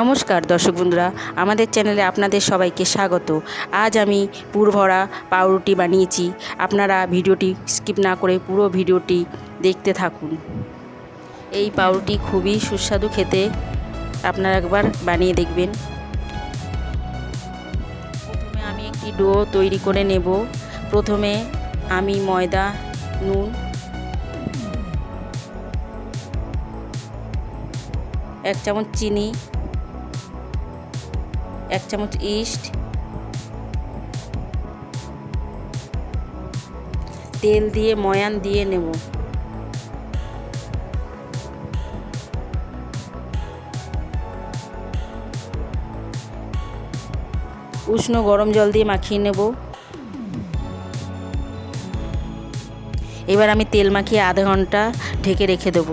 নমস্কার দর্শক বন্ধুরা, আমাদের চ্যানেলে আপনাদের সবাইকে স্বাগত। আজ আমি পুর ভরা পাউরুটি বানিয়েছি। আপনারা ভিডিওটি স্কিপ না করে পুরো ভিডিওটি দেখতে থাকুন। এই পাউরুটি খুবই সুস্বাদু খেতে, আপনারা একবার বানিয়ে দেখবেন। প্রথমে আমি একটি ডো তৈরি করে নেব। প্রথমে আমি ময়দা, নুন, 1 চামচ চিনি, 1 চামচ ইস্ট, তেল দিয়ে ময়ান দিয়ে নেব। উষ্ণ গরম জল দিয়ে মাখিয়ে নেব। এবার আমি তেল মাখিয়ে আধা ঘন্টা ঢেকে রেখে দেব।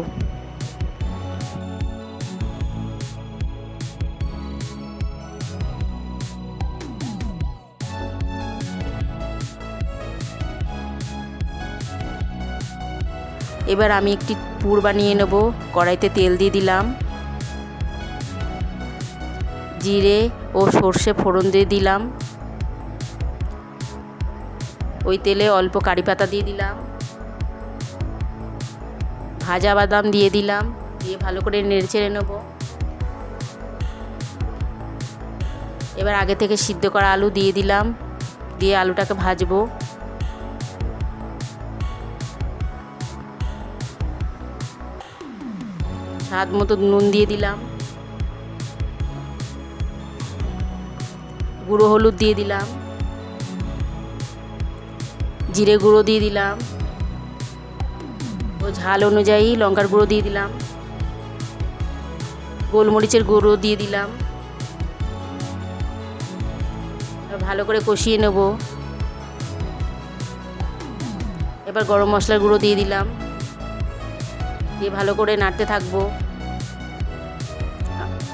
এবার আমি একটি পুর বানিয়ে নেব। কড়াইতে তেল দিয়ে দিলাম, জিরে ও সর্ষে ফোড়ন দিয়ে দিলাম। ওই তেলে অল্প কারি পাতা দিয়ে দিলাম, ভাজা বাদাম দিয়ে দিলাম, দিয়ে ভালো করে নেড়েচেড়ে নেব। এবার আগে থেকে সিদ্ধ করা আলু দিয়ে দিলাম, দিয়ে আলুটাকে ভাজবো। স্বাদ মতো নুন দিয়ে দিলাম, গুঁড়ো হলুদ দিয়ে দিলাম, জিরে গুঁড়ো দিয়ে দিলাম, ও ঝাল অনুযায়ী লঙ্কার গুঁড়ো দিয়ে দিলাম, গোলমরিচের গুঁড়ো দিয়ে দিলাম। ভালো করে কষিয়ে নেব। এবার গরম মশলার গুঁড়ো দিয়ে দিলাম, দিয়ে ভালো করে নাড়তে থাকবো।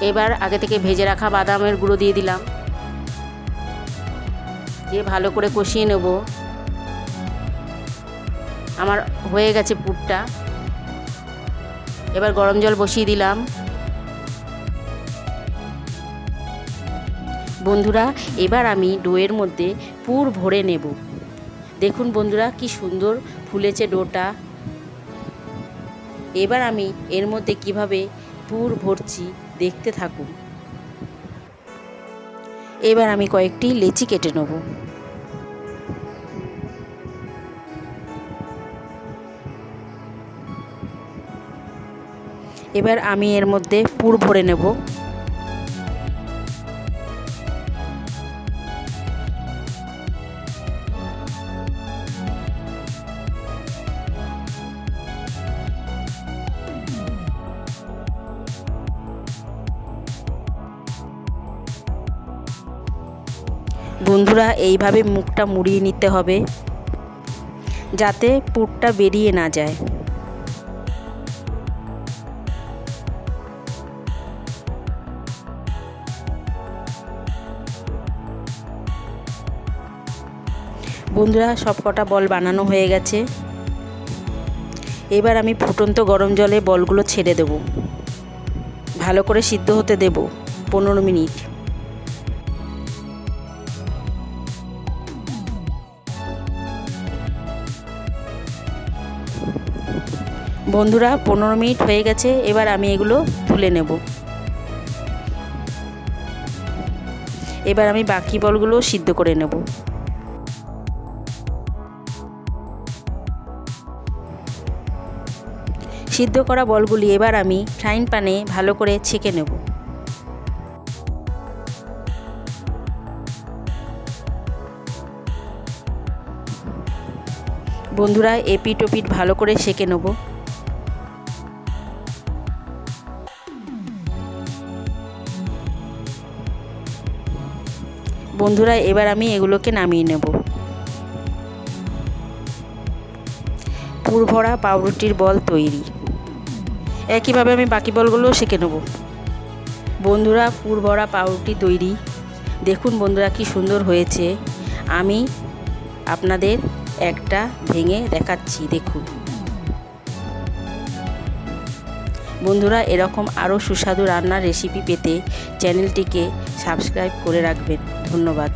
এবার আগে থেকে ভেজে রাখা বাদামের গুঁড়ো দিয়ে দিলাম, দিয়ে ভালো করে কষিয়ে নেব। আমার হয়ে গেছে পুরটা। এবার গরম জল বসিয়ে দিলাম। বন্ধুরা, এবার আমি ডোয়ের মধ্যে পুর ভরে নেব। দেখুন বন্ধুরা, কি সুন্দর ফুলেছে ডোটা। এবার আমি এর মধ্যে কিভাবে পুর ভরছি দেখতে থাকুন। এবার আমি কয়েকটি লেচি কেটে নেব। এবার আমি এর মধ্যে পুর ভরে নেব। বন্ধুরা, এইভাবে মুখটা মুড়িয়ে নিতে হবে যাতে পুরটা বেরিয়ে না যায়। বন্ধুরা, সব কটা বল বানানো হয়ে গেছে। এবার আমি ফুটন্ত গরম জলে বলগুলো ছেড়ে দেব। ভালো করে সিদ্ধ হতে দেব 15 মিনিট। বন্ধুরা, 15 মিনিট হয়ে গেছে। এবার আমি এগুলো তুলে নেব। এবার আমি বাকি বলগুলো সিদ্ধ করে নেব। সিদ্ধ করা বলগুলি এবার আমি ফ্রাইং প্যানে ভালো করে ছেঁকে নেব। বন্ধুরা, এপিট ওপিট ভালো করে সেঁকে নেব। বন্ধুরা, এবার আমি এগুলোকে নামিয়ে নেব। পুর ভরা পাউরুটির বল তৈরি। একইভাবে আমি বাকি বলগুলোও সেঁকে নেব। বন্ধুরা, পুর ভরা পাউরুটি তৈরি। দেখুন বন্ধুরা, কি সুন্দর হয়েছে। আমি আপনাদের একটা ভেঙে দেখাচ্ছি, দেখুন। বন্ধুরা, এরকম আরও সুস্বাদু রান্নার রেসিপি পেতে চ্যানেলটিকে সাবস্ক্রাইব করে রাখবেন। ধন্যবাদ।